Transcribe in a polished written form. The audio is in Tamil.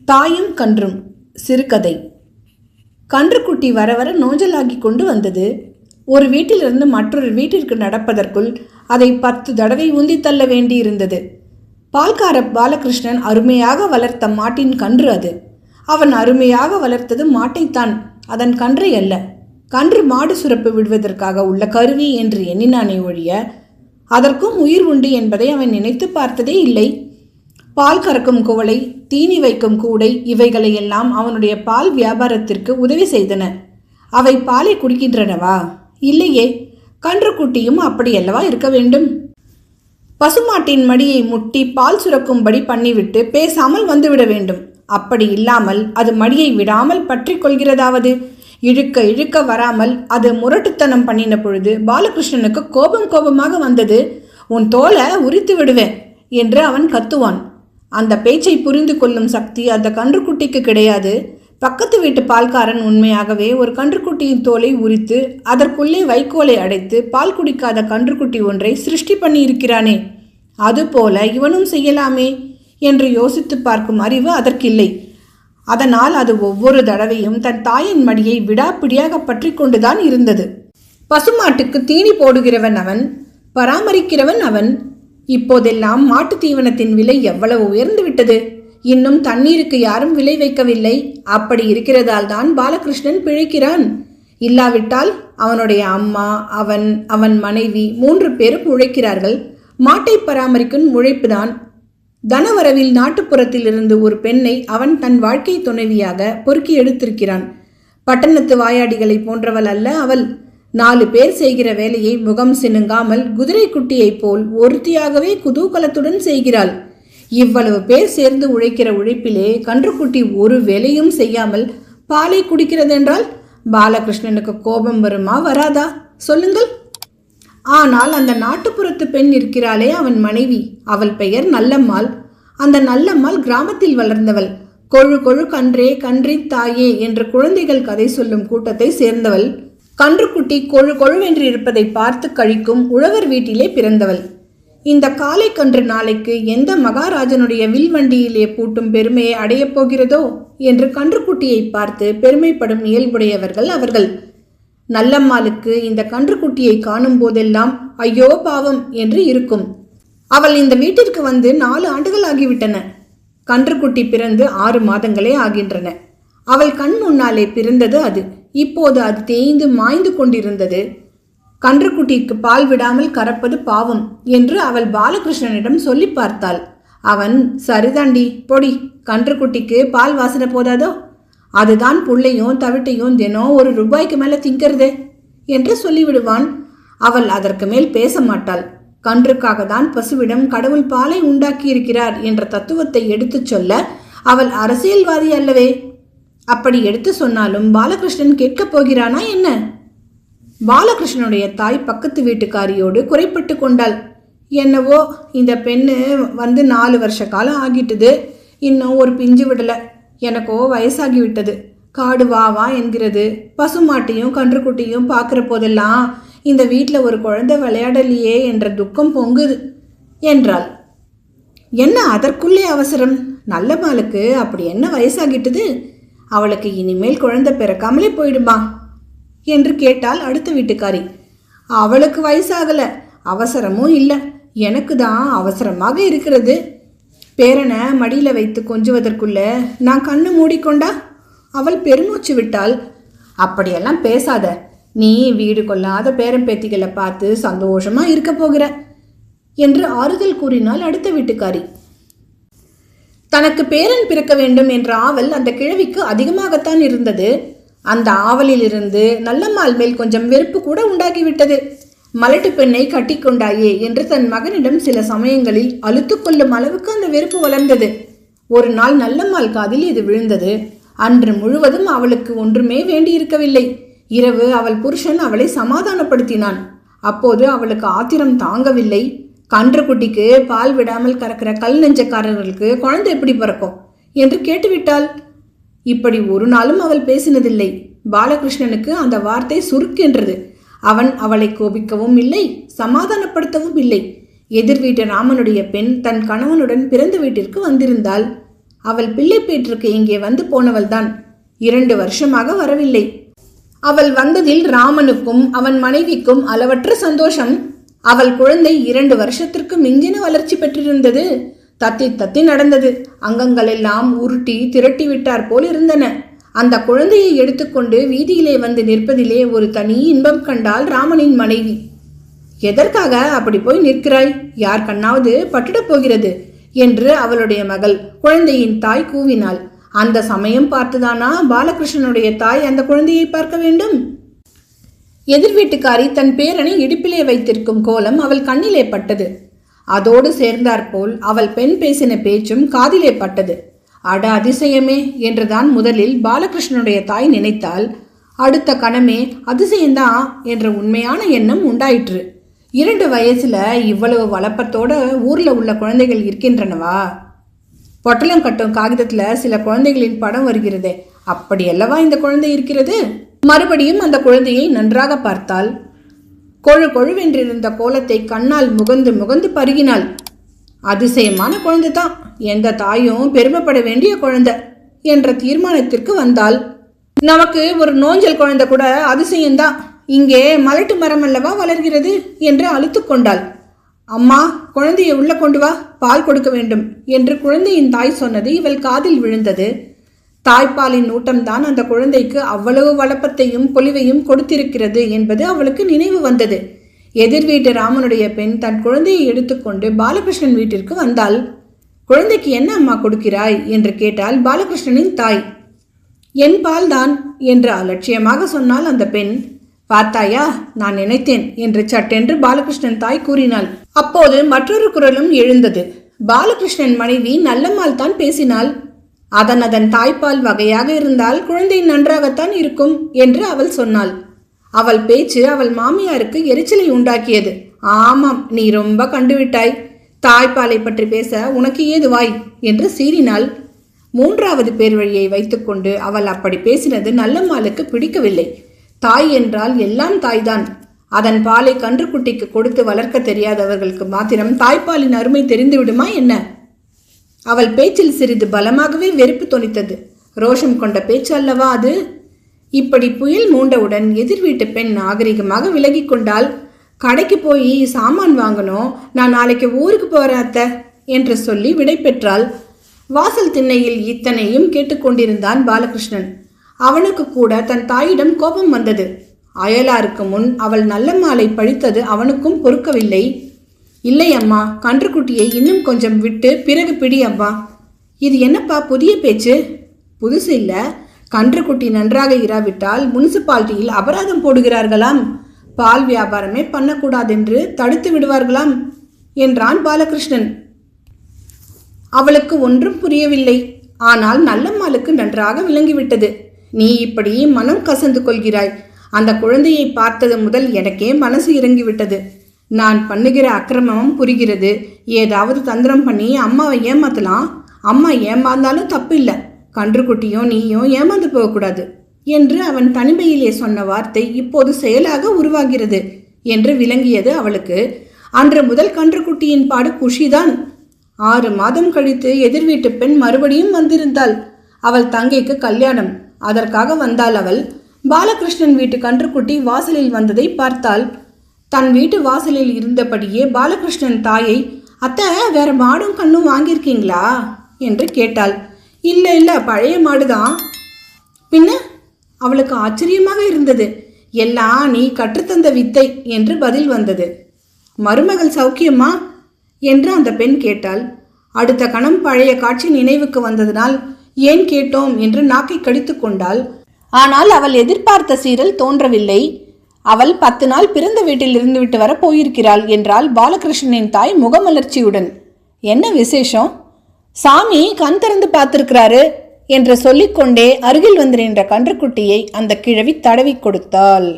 தாயும் கன்றும் சிறுகதை. கன்றுக்குட்டி வர வர நோஞ்சலாகி கொண்டு வந்தது. ஒரு வீட்டிலிருந்து மற்றொரு வீட்டிற்கு நடப்பதற்குள் அதை 10 தடவை உந்தி தள்ள வேண்டியிருந்தது. பால்கார பாலகிருஷ்ணன் அருமையாக வளர்த்த மாட்டின் கன்று அது. அவன் அருமையாக வளர்த்தது மாட்டைத்தான், அதன் கன்றை அல்ல. கன்று மாடு சுரப்பு விடுவதற்காக உள்ள கருவி என்று எண்ணினானே ஒழிய அதற்கும் உயிர் உண்டு என்பதை அவன் நினைத்து பார்த்ததே இல்லை. பால் கறக்கும் குவளை, தீனி வைக்கும் கூடை இவைகளையெல்லாம் அவனுடைய பால் வியாபாரத்திற்கு உதவி செய்தன. அவை பாலை குடிக்கின்றனவா? இல்லையே. கன்றுக்குட்டியும் அப்படியல்லவா இருக்க வேண்டும்? பசுமாட்டின் மடியை முட்டி பால் சுரக்கும்படி பண்ணிவிட்டு பேசாமல் வந்துவிட வேண்டும். அப்படி இல்லாமல் அது மடியை விடாமல் பற்றி கொள்கிறதாவது. இழுக்க இழுக்க வராமல் அது முரட்டுத்தனம் பண்ணின பொழுது பாலகிருஷ்ணனுக்கு கோபமாக வந்தது. உன் தோலை உரித்து விடுவேன் என்று அவன் கத்துவான். அந்த பேச்சை புரிந்து கொள்ளும் சக்தி அந்த கன்றுக்குட்டிக்கு கிடையாது. பக்கத்து வீட்டு பால்காரன் உண்மையாகவே ஒரு கன்றுக்குட்டியின் தோலை உரித்து அதற்குள்ளே வைக்கோலை அடைத்து பால் குடிக்காத கன்றுக்குட்டி ஒன்றை சிருஷ்டி பண்ணி இருக்கிறானே, அதுபோல இவனும் செய்யலாமே என்று யோசித்து பார்க்கும் அறிவு அதற்கில்லை. அதனால் அது ஒவ்வொரு தடவையும் தன் தாயின் மடியை விடாப்பிடியாக பற்றி கொண்டுதான் இருந்தது. பசுமாட்டுக்கு தீனி போடுகிறவன் அவன், பராமரிக்கிறவன் அவன். இப்போதெல்லாம் மாட்டு தீவனத்தின் விலை எவ்வளவு உயர்ந்து விட்டது. இன்னும் தண்ணீருக்கு யாரும் விலை வைக்கவில்லை. அப்படி இருக்கிறதால் தான் பாலகிருஷ்ணன் பிழைக்கிறான். இல்லாவிட்டால் அவனுடைய அம்மா, அவன் மனைவி 3 பேரும் உழைக்கிறார்கள். மாட்டை பராமரிக்கும் உழைப்புதான். தனவரவில் நாட்டுப்புறத்தில் இருந்து ஒரு பெண்ணை அவன் தன் வாழ்க்கை துணைவியாக பொறுக்கி எடுத்திருக்கிறான். பட்டணத்து வாயாடிகளை போன்றவள் அல்ல அவள். 4 பேர் செய்கிற வேலையை முகம் சினுங்காமல் குதிரை குட்டியைப் போல் ஒருத்தியாகவே குதூகலத்துடன் செய்கிறாள். இவ்வளவு பேர் சேர்ந்து உழைக்கிற உழைப்பிலே கன்றுக்குட்டி ஒரு வேலையும் செய்யாமல் பாலை குடிக்கிறதென்றால் பாலகிருஷ்ணனுக்கு கோபம் வருமா வராதா சொல்லுங்கள்? ஆனால் அந்த நாட்டுப்புறத்து பெண் இருக்கிறாளே அவன் மனைவி, அவள் பெயர் நல்லம்மாள். அந்த நல்லம்மாள் கிராமத்தில் வளர்ந்தவள். கொழு கொழு கன்றே கன்றின் தாயே என்று குழந்தைகள் கதை சொல்லும் கூட்டத்தை சேர்ந்தவள். கன்றுக்குட்டி கொழு கொழுவென்று இருப்பதை பார்த்து கழிக்கும் உழவர் வீட்டிலே பிறந்தவள். இந்த காலை கன்று நாளைக்கு எந்த மகாராஜனுடைய வில்வண்டியிலே பூட்டும் பெருமையை அடையப் போகிறதோ என்று கன்றுக்குட்டியை பார்த்து பெருமைப்படும் இயல்புடையவர்கள் அவர்கள். நல்லம்மாளுக்கு இந்த கன்றுக்குட்டியை காணும் போதெல்லாம் ஐயோ பாவம் என்று இருக்கும். அவள் இந்த வீட்டிற்கு வந்து 4 ஆண்டுகள் ஆகிவிட்டன. கன்றுக்குட்டி பிறந்து 6 மாதங்களே ஆகின்றன. அவள் கண் முன்னாலே பிறந்தது அது. இப்போது அது தேய்ந்து மாய்ந்து கொண்டிருந்தது. கன்றுக்குட்டிக்கு பால் விடாமல் கறப்பது பாவம் என்று அவள் பாலகிருஷ்ணனிடம் சொல்லி பார்த்தாள். அவன், சரிதாண்டி பொடி, கன்றுக்குட்டிக்கு பால் வாசனை போதாதோ, அதுதான் புள்ளையும் தவிட்டையும் தினம் 1 ரூபாய்க்கு மேலே திங்கிறதே என்று சொல்லிவிடுவான். அவள் அதற்கு மேல் பேச மாட்டாள். கன்றுக்காக தான் பசுவிடம் கடவுள் பாலை உண்டாக்கி இருக்கிறார் என்ற தத்துவத்தை எடுத்து சொல்ல அவள் அரசியல்வாதி அல்லவே. அப்படி எடுத்து சொன்னாலும் பாலகிருஷ்ணன் கேட்கப் போகிறானா என்ன? பாலகிருஷ்ணனுடைய தாய் பக்கத்து வீட்டுக்காரியோடு குறைப்பட்டு கொண்டாள். என்னவோ இந்த பெண்ணு வந்து 4 வருஷ காலம் ஆகிட்டுது, இன்னும் ஒரு பிஞ்சு விடலை. எனக்கோ வயசாகி விட்டது. காடு வா வா என்கிறது. பசுமாட்டையும் கன்றுக்குட்டியும் பார்க்குற போதெல்லாம் இந்த வீட்டில் ஒரு குழந்தை விளையாடலையே என்ற துக்கம் பொங்குது என்றாள். என்ன அதற்குள்ளே அவசரம்? நல்லம்மாளுக்கு அப்படி என்ன வயசாகிட்டுது? அவளுக்கு இனிமேல் குழந்தை பிறக்காமலே போயிடுமா என்று கேட்டால் அடுத்த வீட்டுக்காரி. அவளுக்கு வயசாகலை, அவசரமும் இல்லை, எனக்கு தான் அவசரமாக இருக்கிறது. பேரனை மடியில் வைத்து கொஞ்சுவதற்குள்ள நான் கண்ணு மூடிக்கொண்டா அவள் பெருமூச்சு விட்டாள். அப்படியெல்லாம் பேசாத, நீ வீடு கொள்ளாத பேரன் பேத்திகளை பார்த்து சந்தோஷமா இருக்க போகிற என்று ஆறுதல் கூறினாள் அடுத்த வீட்டுக்காரி. தனக்கு பேரன் பிறக்க வேண்டும் என்ற ஆவல் அந்த கிழவிக்கு அதிகமாகத்தான் இருந்தது. அந்த ஆவலிலிருந்து நல்லம்மாள் மேல் கொஞ்சம் வெறுப்பு கூட உண்டாகிவிட்டது. மலட்டு பெண்ணை கட்டி கொண்டாயே என்று தன் மகனிடம் சில சமயங்களில் அழுத்து கொள்ளும் அளவுக்கு அந்த வெறுப்பு வளர்ந்தது. ஒரு நாள் நல்லம்மாள் காதில் இது விழுந்தது. அன்று முழுவதும் அவளுக்கு ஒன்றுமே வேண்டியிருக்கவில்லை. இரவு அவள் புருஷன் அவளை சமாதானப்படுத்தினான். அப்போது அவளுக்கு ஆத்திரம் தாங்கவில்லை. கன்றுக்குட்டிக்கு பால் விடாமல் கறக்கிற கல் நெஞ்சக்காரர்களுக்கு குழந்தை எப்படி பிறக்கும் என்று கேட்டுவிட்டாள். இப்படி ஒரு நாளும் அவள் பேசினதில்லை. பாலகிருஷ்ணனுக்கு அந்த வார்த்தை சுருக்கென்றது. அவன் அவளை கோபிக்கவும் இல்லை, சமாதானப்படுத்தவும் இல்லை. எதிர் வீட்டு ராமனுடைய பெண் தன் கணவனுடன் பிறந்த வீட்டிற்கு வந்திருந்தாள். அவள் பிள்ளைப்பேற்றுக்கு இங்கே வந்து போனவள்தான். 2 வருஷமாக வரவில்லை. அவள் வந்ததில் ராமனுக்கும் அவன் மனைவிக்கும் அளவற்ற சந்தோஷம். அவள் குழந்தை 2 வருஷத்திற்கு மிஞ்சின வளர்ச்சி பெற்றிருந்தது. தத்தி தத்தி நடந்தது. அங்கங்கள் எல்லாம் உருட்டி திரட்டி விட்டார் போல் இருந்தன. அந்த குழந்தையை எடுத்துக்கொண்டு வீதியிலே வந்து நிற்பதிலே ஒரு தனி இன்பம் கண்டாள் ராமனின் மனைவி. எதற்காக அப்படி போய் நிற்கிறாய்? யார் கண்ணாவது பட்டுடப் போகிறது என்று அவளுடைய மகள், குழந்தையின் தாய் கூவினாள். அந்த சமயம் பார்த்துதானா பாலகிருஷ்ணனுடைய தாய் அந்த குழந்தையை பார்க்க வேண்டும்? எதிர் வீட்டுக்காரி தன் பேரனை இடுப்பிலே வைத்திருக்கும் கோலம் அவள் கண்ணிலே பட்டது. அதோடு சேர்ந்தாற்போல் அவள் பெண் பேசின பேச்சும் காதிலே பட்டது. அட அதிசயமே என்றுதான் முதலில் பாலகிருஷ்ணனுடைய தாய் நினைத்தாள். அடுத்த கணமே அதிசயம்தான் என்ற உண்மையான எண்ணம் உண்டாயிற்று. 2 வயசுல இவ்வளவு வளப்பத்தோட ஊர்ல உள்ள குழந்தைகள் இருக்கின்றனவா? பொட்டலம் கட்டும் காகிதத்துல சில குழந்தைகளின் படம் வருகிறதே, அப்படியல்லவா இந்த குழந்தை இருக்கிறது? மறுபடியும் அந்த குழந்தையை நன்றாக பார்த்தாள். கொழு கொழுவென்றிருந்த கோலத்தை கண்ணால் முகந்து முகந்து பருகினாள். அதிசயமான குழந்தை தான், எந்த தாயும் பெருமைப்பட வேண்டிய குழந்தை என்ற தீர்மானத்திற்கு வந்தாள். நமக்கு ஒரு நோஞ்சல் குழந்தை கூட அதிசயம்தான், இங்கே மலட்டு மரம் அல்லவா வளர்கிறது என்று அழுத்து கொண்டாள். அம்மா, குழந்தையை உள்ள கொண்டு வா, பால் கொடுக்க வேண்டும் என்று குழந்தையின் தாய் சொன்னது இவள் காதில் விழுந்தது. தாய்ப்பாலின் ஊட்டம்தான் அந்த குழந்தைக்கு அவ்வளவு வளப்பத்தையும் பொலிவையும் கொடுத்திருக்கிறது என்பது அவளுக்கு நினைவு வந்தது. எதிர் வீட்டு ராமனுடைய பெண் தன் குழந்தையை எடுத்துக்கொண்டு பாலகிருஷ்ணன் வீட்டிற்கு வந்தாள். குழந்தைக்கு என்ன அம்மா கொடுக்கிறாய் என்று கேட்டாள் பாலகிருஷ்ணனின் தாய். என் பால் தான் என்று அலட்சியமாக சொன்னாள் அந்த பெண். பார்த்தாயா, நான் நினைத்தேன் என்று சட்டென்று பாலகிருஷ்ணன் தாய் கூறினாள். அப்போது மற்றொரு குரலும் எழுந்தது. பாலகிருஷ்ணன் மனைவி நல்லம்மாள் தான் பேசினாள். அதன் தாய்ப்பால் வகையாக இருந்தால் குழந்தை நன்றாகத்தான் இருக்கும் என்று அவள் சொன்னாள். அவள் பேச்சு அவள் மாமியாருக்கு எரிச்சலை உண்டாக்கியது. ஆமாம், நீ ரொம்ப கண்டுவிட்டாய். தாய்ப்பாலை பற்றி பேச உனக்கு ஏது வாய் என்று சீறினாள். 3வது பேர் வழியை வைத்துக்கொண்டு அவள் அப்படி பேசினது நல்லம்மாளுக்கு பிடிக்கவில்லை. தாய் என்றால் எல்லாம் தாய்தான். அதன் பாலை கன்றுக்குட்டிக்கு கொடுத்து வளர்க்க தெரியாதவர்களுக்கு மாத்திரம் தாய்ப்பாலின் அருமை தெரிந்து விடுமா என்ன? அவள் பேச்சில் சிறிது பலமாகவே வெறுப்பு தொனித்தது. ரோஷம் கொண்ட பேச்சு அல்லவா அது? இப்படி புயல் மூண்டவுடன் எதிர் வீட்டு பெண் நாகரிகமாக விலகி கொண்டால், கடைக்கு போய் சாமான் வாங்கணும், நான் நாளைக்கு ஊருக்கு போறேன் அத்தை என்று சொல்லி விடை பெற்றாள். வாசல் திண்ணையில் இத்தனையும் கேட்டுக்கொண்டிருந்தான் பாலகிருஷ்ணன். அவனுக்கு கூட தன் தாயிடம் கோபம் வந்தது. அயலாருக்கு முன் அவள் நல்லம்மாளை பழித்தது அவனுக்கும் பொறுக்கவில்லை. இல்லை அம்மா, கன்றுக்குட்டியை இன்னும் கொஞ்சம் விட்டு பிறகு பிடி அம்மா. இது என்னப்பா புதிய பேச்சு? புதுசு இல்ல, கன்றுக்குட்டி நன்றாக இராவிட்டால் முனிசிபாலிட்டியில் அபராதம் போடுகிறார்களாம். பால் வியாபாரமே பண்ணக்கூடாதென்று தடுத்து விடுவார்களாம் என்றான் பாலகிருஷ்ணன். அவளுக்கு ஒன்றும் புரியவில்லை. ஆனால் நல்லம்மாளுக்கு நன்றாக விளங்கிவிட்டது. நீ இப்படி மனம் கசந்து கொள்கிறாய். அந்த குழந்தையை பார்த்தது முதல் எனக்கே மனசு இறங்கிவிட்டது. நான் பண்ணுகிற அக்கிரமம் புரிகிறது. ஏதாவது தந்திரம் பண்ணி அம்மாவை ஏமாத்தலாம். அம்மா ஏமாந்தாலும் தப்பு இல்லை. கன்றுக்குட்டியும் நீயும் ஏமாந்து போகக்கூடாது என்று அவன் தனிமையிலே சொன்ன வார்த்தை இப்போது செயலாக உருவாகிறது என்று விளங்கியது அவளுக்கு. அன்று முதல் கன்றுக்குட்டியின் பாடு குஷிதான். 6 மாதம் கழித்து எதிர் வீட்டு பெண் மறுபடியும் வந்திருந்தாள். அவள் தங்கைக்கு கல்யாணம். அதற்காக வந்தாள் அவள். பாலகிருஷ்ணன் வீட்டு கன்றுக்குட்டி வாசலில் வந்ததை பார்த்தாள். தன் வீட்டு வாசலில் இருந்தபடியே பாலகிருஷ்ணன் தாயை, அத்தை, வேற மாடும் கண்ணும் வாங்கியிருக்கீங்களா என்று கேட்டாள். இல்லை இல்லை, பழைய மாடுதான். பின்ன? அவளுக்கு ஆச்சரியமாக இருந்தது. எல்லாம் நீ கற்றுத்தந்த வித்தை என்று பதில் வந்தது. மருமகள் சௌக்கியமா என்று அந்த பெண் கேட்டாள். அடுத்த கணம் பழைய காட்சி நினைவுக்கு வந்ததனால் ஏன் கேட்டோம் என்று நாக்கை கடித்து கொண்டாள். ஆனால் அவள் எதிர்பார்த்த சீரல் தோன்றவில்லை. அவள் 10 நாள் பிறந்த வீட்டில் இருந்து விட்டு வர போயிருக்கிறாள் என்றால் பாலகிருஷ்ணனின் தாய் முகமலர்ச்சியுடன். என்ன விசேஷம்? சாமி கண் திறந்து பார்த்திருக்கிறாரு என்று சொல்லிக்கொண்டே அருகில் வந்து நின்ற கன்றுக்குட்டியை அந்த கிழவி தடவி கொடுத்தாள்.